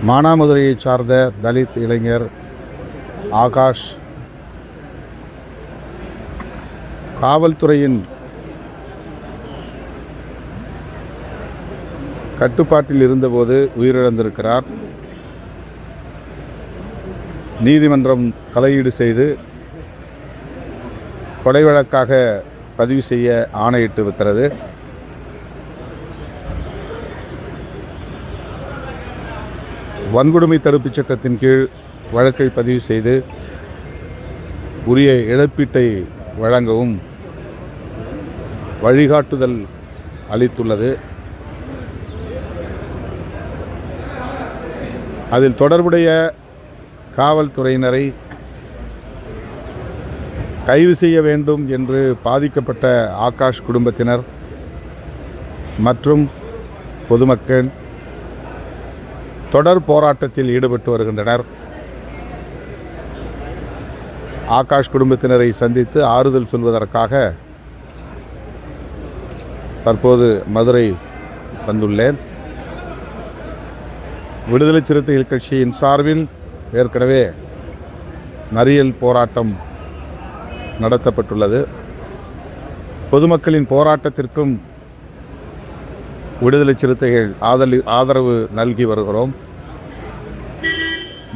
மானாமதுரையை சார்ந்த தலித் இளைஞர் ஆகாஷ் காவல்துறையின் கட்டுப்பாட்டில் இருந்தபோது உயிரிழந்திருக்கிறார். நீதிமன்றம் தலையீடு செய்து கொலை வழக்காக பதிவு செய்ய ஆணையிட்டிருக்கிறது. வன்கொடுமை தடுப்புச் சட்டத்தின் கீழ் வழக்கை பதிவு செய்து உரிய இழப்பீட்டை வழங்கவும் வழிகாட்டுதல் அளித்துள்ளது. அதில் தொடர்புடைய காவல்துறையினரை கைது செய்ய வேண்டும் என்று பாதிக்கப்பட்ட ஆகாஷ் குடும்பத்தினர் மற்றும் பொதுமக்கள் தொடர் போராட்டத்தில் ஈடுபட்டு வருகின்றனர். ஆகாஷ் குடும்பத்தினரை சந்தித்து ஆறுதல் சொல்வதற்காக தற்போது மதுரை வந்துள்ளேன். விடுதலை சிறுத்தைகள் கட்சியின் சார்பில் ஏற்கனவே மறியல் போராட்டம் நடத்தப்பட்டுள்ளது. பொதுமக்களின் போராட்டத்திற்கும் விடுதலை சிறுத்தைகள் ஆதரவு நல்கி வருகிறோம்.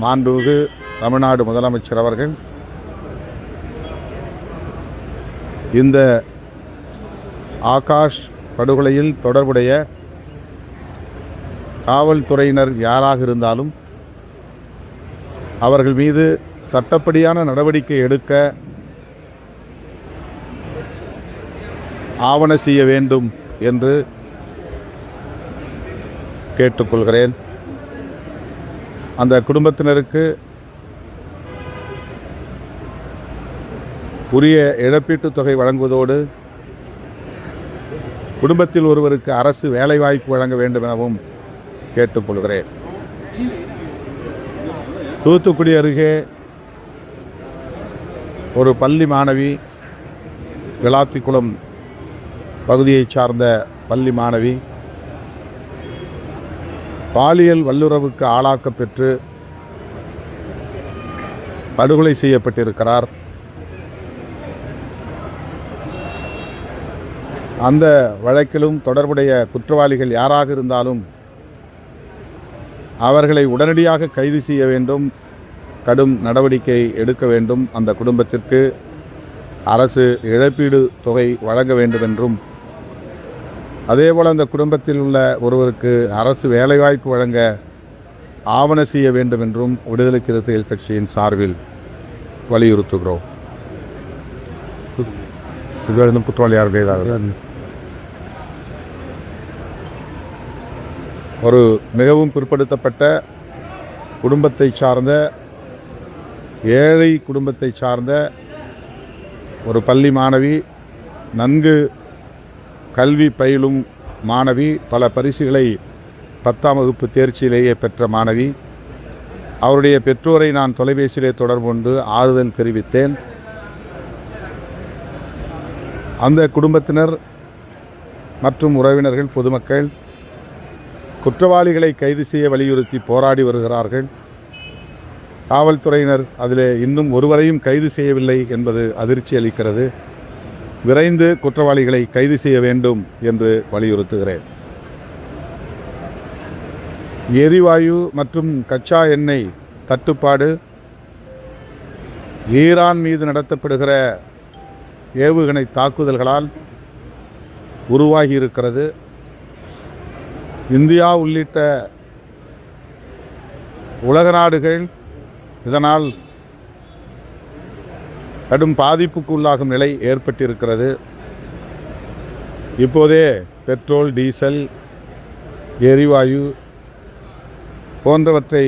மாண்புமிகு தமிழ்நாடு முதலமைச்சர் அவர்கள் இந்த ஆகாஷ் படுகொலையில் தொடர்புடைய காவல்துறையினர் யாராக இருந்தாலும் அவர்கள் மீது சட்டப்படியான நடவடிக்கை எடுக்க ஆவண செய்ய வேண்டும் என்று கேட்டுக்கொள்கிறேன். அந்த குடும்பத்தினருக்கு உரிய இழப்பீட்டுத் தொகை வழங்குவதோடு குடும்பத்தில் ஒருவருக்கு அரசு வேலைவாய்ப்பு வழங்க வேண்டும் எனவும் கேட்டுக்கொள்கிறேன். தூத்துக்குடி அருகே ஒரு பள்ளி மாணவி, விளாத்திக்குளம் பகுதியைச் சார்ந்த பள்ளி மாணவி பாலியல் வல்லுறவுக்கு ஆளாக்கப்பெற்று படுகொலை செய்யப்பட்டிருக்கிறார். அந்த வழக்கிலும் தொடர்புடைய குற்றவாளிகள் யாராக இருந்தாலும் அவர்களை உடனடியாக கைது செய்ய வேண்டும், கடும் நடவடிக்கை எடுக்க வேண்டும், அந்த குடும்பத்திற்கு அரசு இழப்பீடு தொகை வழங்க வேண்டும் என்றும், அதேபோல் அந்த குடும்பத்தில் உள்ள ஒருவருக்கு அரசு வேலைவாய்ப்பு வழங்க ஆவண செய்ய வேண்டும் என்றும் விடுதலை சிறுத்தைகள் கட்சியின் சார்பில் வலியுறுத்துகிறோம். குற்றவாளியார்கள் ஒரு மிகவும் பிற்படுத்தப்பட்ட குடும்பத்தை சார்ந்த, ஏழை குடும்பத்தை சார்ந்த ஒரு பள்ளி மாணவி, நன்கு கல்வி பயிலும் மாணவி, பல பரிசுகளை 10ஆம் வகுப்பு தேர்ச்சியிலேயே பெற்ற மாணவி. அவருடைய பெற்றோரை நான் தொலைபேசியிலே தொடர்பு கொண்டு ஆறுதல் தெரிவித்தேன். அந்த குடும்பத்தினர் மற்றும் உறவினர்கள், பொதுமக்கள் குற்றவாளிகளை கைது செய்ய வலியுறுத்தி போராடி வருகிறார்கள். காவல்துறையினர் அதில் இன்னும் ஒருவரையும் கைது செய்யவில்லை என்பது அதிர்ச்சி அளிக்கிறது. விரைந்து குற்றவாளிகளை கைது செய்ய வேண்டும் என்று வலியுறுத்துகிறேன். எரிவாயு மற்றும் கச்சா எண்ணெய் தட்டுப்பாடு ஈரான் மீது நடத்தப்படுகிற ஏவுகணை தாக்குதல்களால் உருவாகி இருக்கிறது. இந்தியா உள்ளிட்ட உலக நாடுகள் இதனால் கடும் பாதிப்புக்கு உள்ளாகும் நிலை ஏற்பட்டிருக்கிறது. இப்போதே பெட்ரோல், டீசல், எரிவாயு போன்றவற்றை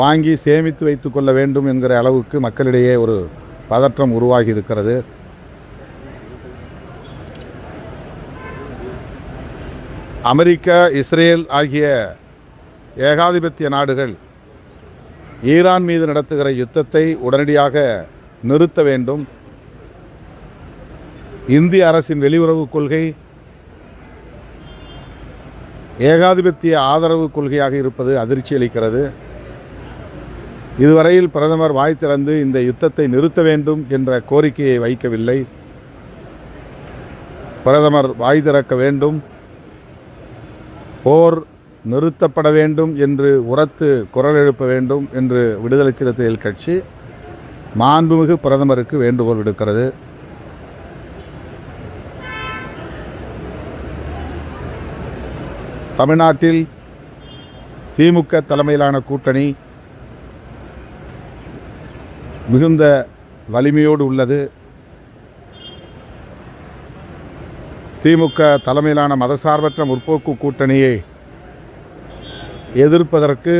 வாங்கி சேமித்து வைத்துக் கொள்ள வேண்டும் என்கிற அளவுக்கு மக்களிடையே ஒரு பதற்றம் உருவாகி இருக்கிறது. அமெரிக்கா, இஸ்ரேல் ஆகிய ஏகாதிபத்திய நாடுகள் ஈரான் மீது நடத்துகிற யுத்தத்தை உடனடியாக நிறுத்த வேண்டும். இந்திய அரசின் வெளியுறவு கொள்கை ஏகாதிபத்திய ஆதரவு கொள்கையாக இருப்பது அதிர்ச்சி அளிக்கிறது. இதுவரையில் பிரதமர் வாய் திறந்து இந்த யுத்தத்தை நிறுத்த வேண்டும் என்ற கோரிக்கையை வைக்கவில்லை. பிரதமர் வாய் திறக்க வேண்டும், போர் நிறுத்தப்பட வேண்டும் என்று உரத்து குரல் எழுப்ப வேண்டும் என்று விடுதலை சிறுத்தைகள் கட்சி மாண்புமிகு பிரதமருக்கு வேண்டுகோள் விடுக்கிறது. தமிழ்நாட்டில் திமுக தலைமையிலான கூட்டணி மிகுந்த வலிமையோடு உள்ளது. திமுக தலைமையிலான மதசார்பற்ற முற்போக்கு கூட்டணியை எதிர்ப்பதற்கு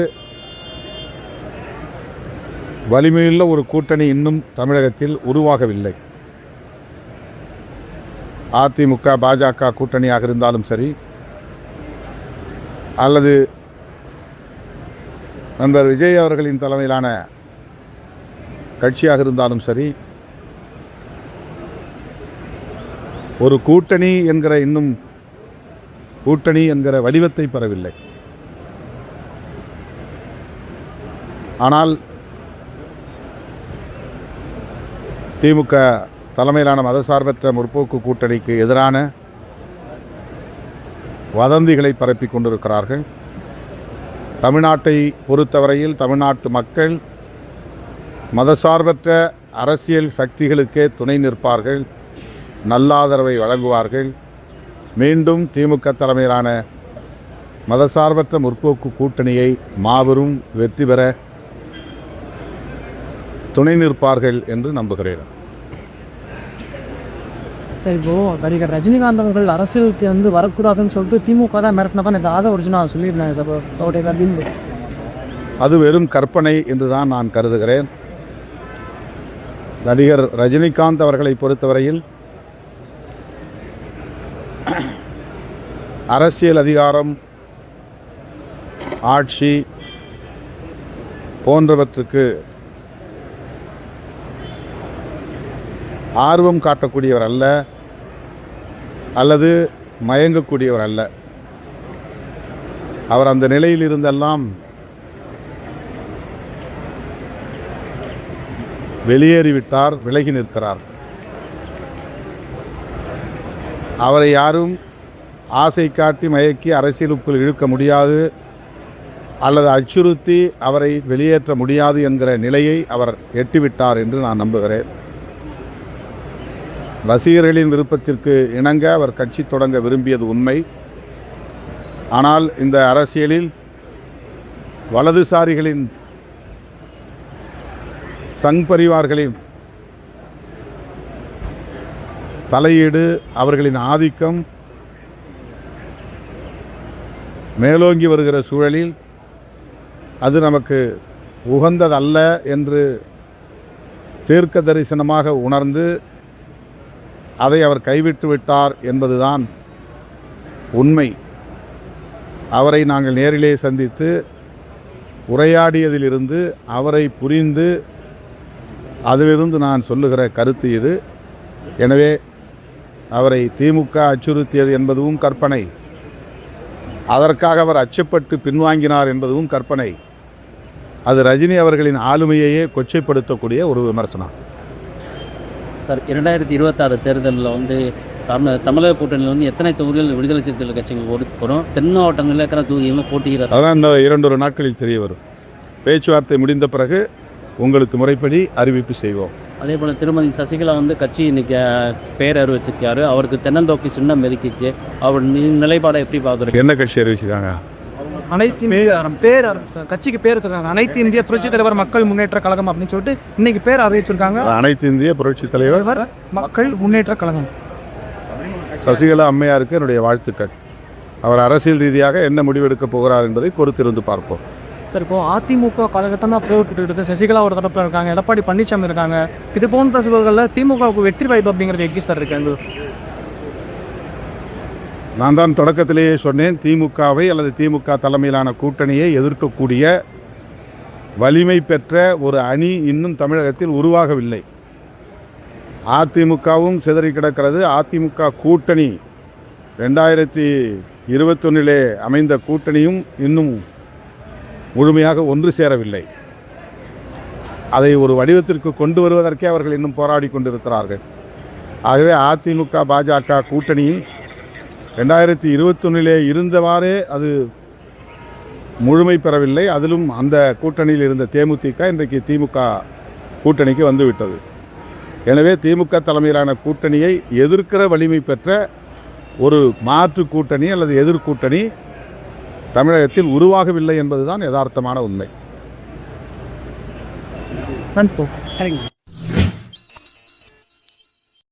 வலிமையுள்ள ஒரு கூட்டணி இன்னும் தமிழகத்தில் உருவாகவில்லை. அதிமுக பாஜக கூட்டணியாக இருந்தாலும் சரி, அல்லது நண்பர் விஜய் அவர்களின் தலைமையிலான கட்சியாக இருந்தாலும் சரி, ஒரு கூட்டணி என்கிற வடிவத்தை பெறவில்லை. ஆனால் திமுக தலைமையிலான மதசார்பற்ற முற்போக்கு கூட்டணிக்கு எதிரான வதந்திகளை பரப்பிக் கொண்டிருக்கிறார்கள். தமிழ்நாட்டை பொறுத்தவரையில் தமிழ்நாட்டு மக்கள் மதசார்பற்ற அரசியல் சக்திகளுக்கே துணை நிற்பார்கள், நல்லாதரவை வழங்குவார்கள். மீண்டும் திமுக தலைமையிலான மதசார்பற்ற முற்போக்கு கூட்டணியை மாபெரும் வெற்றி பெற துணை நிற்பார்கள் என்று நம்புகிறேன். சரி, இப்போது நடிகர் ரஜினிகாந்த் அவர்கள் அரசியலுக்கு வரக்கூடாதுன்னு சொல்லிட்டு திமுக தான் மிரட்டினதான் இந்த ஒரிஜினல் சொல்லியிருந்தாங்க சார். அவருடைய கருத்து அது வெறும் கற்பனை என்று தான் நான் கருதுகிறேன். நடிகர் ரஜினிகாந்த் அவர்களை பொறுத்தவரையில் அரசியல் அதிகாரம், ஆட்சி போன்றவற்றுக்கு ஆர்வம் காட்டக்கூடியவர் அல்ல, அல்லது மயங்கக்கூடியவர் அல்ல. அவர் அந்த நிலையில் இருந்தெல்லாம் வெளியேறிவிட்டார், விலகி நிற்கிறார். அவரை யாரும் ஆசை காட்டி மயக்கி அரசியலுக்குள் இழுக்க முடியாது, அல்லது அச்சுறுத்தி அவரை வெளியேற்ற முடியாது என்கிற நிலையை அவர் எட்டிவிட்டார் என்று நான் நம்புகிறேன். ரசிகர்களின் விருப்பத்திற்கு இணங்க அவர் கட்சி தொடங்க விரும்பியது உண்மை. ஆனால் இந்த அரசியலில் வலதுசாரிகளின் சங் பரிவார்களின் தலையீடு, அவர்களின் ஆதிக்கம் மேலோங்கி வருகிற சூழலில் அது நமக்கு உகந்ததல்ல என்று தீர்க்க தரிசனமாக உணர்ந்து அதை அவர் கைவிட்டு விட்டார் என்பதுதான் உண்மை. அவரை நாங்கள் நேரிலே சந்தித்து உரையாடியதிலிருந்து, அவரை புரிந்து அதிலிருந்து நான் சொல்லுகிற கருத்து இது. எனவே அவரை திமுக அச்சுறுத்தியது என்பதும் கற்பனை, அதற்காக அவர் அச்சப்பட்டு பின்வாங்கினார் என்பதும் கற்பனை. அது ரஜினி அவர்களின் ஆளுமையையே கொச்சைப்படுத்தக்கூடிய ஒரு விமர்சனம். சார், 2026 தேர்தலில் தமிழக கூட்டணியில் எத்தனை தொகுதிகள் விடுதலை சிறுத்தைகள் கட்சிகள் ஒதுக்கப்படும்? தென் மாவட்டங்களில் இருக்கிற தொகுதிகளும் போட்டியிட அதான் இந்த 2 நாட்களில் தெரிய வரும். பேச்சுவார்த்தை முடிந்த பிறகு உங்களுக்கு முறைப்படி அறிவிப்பு செய்வோம். அதே போல் திருமதி சசிகலா கட்சி இன்னைக்கு பேர் அறிவிச்சிருக்காரு. அவருக்கு தென்னந்தோக்கி சின்னம் மெதுக்கிச்சு. அவர் நிலைப்பாடை எப்படி பார்க்குறீங்க? என்ன கட்சி அறிவிச்சிருக்காங்க? அனைத்து கட்சிக்கு பேர் வச்சிருக்காங்க. அனைத்து இந்திய புரட்சி தலைவர் மக்கள் முன்னேற்ற கழகம் அப்படின்னு சொல்லிட்டு இன்னைக்கு பேர் அறிவிச்சிருக்காங்க. அனைத்து இந்திய புரட்சி தலைவர் மக்கள் முன்னேற்ற கழகம். சசிகலா அம்மையாருக்கு என்னுடைய வாழ்த்துக்கள். அவர் அரசியல் ரீதியாக என்ன முடிவெடுக்கப் போகிறார் என்பதை பொறுத்திருந்து பார்ப்போம். சார், இப்போ அதிமுக காலகட்டம் தான் போட்டுக்கிட்டு சசிகலா ஒரு தரப்பில் இருக்காங்க, எடப்பாடி பழனிசாமி இருக்காங்க. இது போன்ற சூழல்களில் திமுகவுக்கு வெற்றி வாய்ப்பு அப்படிங்கிறது எப்படி சார் இருக்கு? நான் தான் தொடக்கத்திலேயே சொன்னேன், திமுகவை அல்லது திமுக தலைமையிலான கூட்டணியை எதிர்க்கக்கூடிய வலிமை பெற்ற ஒரு அணி இன்னும் தமிழகத்தில் உருவாகவில்லை. அதிமுகவும் சிதறி கிடக்கிறது. அதிமுக கூட்டணி 2019 21 அமைந்த கூட்டணியும் இன்னும் முழுமையாக ஒன்று சேரவில்லை. அதை ஒரு வடிவத்திற்கு கொண்டு வருவதற்கே அவர்கள் இன்னும் போராடி கொண்டிருக்கிறார்கள். ஆகவே அதிமுக பாஜக கூட்டணியில் 2021 இருந்தவாறே அது முழுமை பெறவில்லை. அதிலும் அந்த கூட்டணியில் இருந்த தேமுதிக இன்றைக்கு திமுக கூட்டணிக்கு வந்துவிட்டது. எனவே திமுக தலைமையிலான கூட்டணியை எதிர்க்கிற வலிமை பெற்ற ஒரு மாற்று கூட்டணி அல்லது எதிர்கூட்டணி தமிழகத்தில் உருவாகவில்லை என்பதுதான் யதார்த்தமான உண்மை. நன்றி.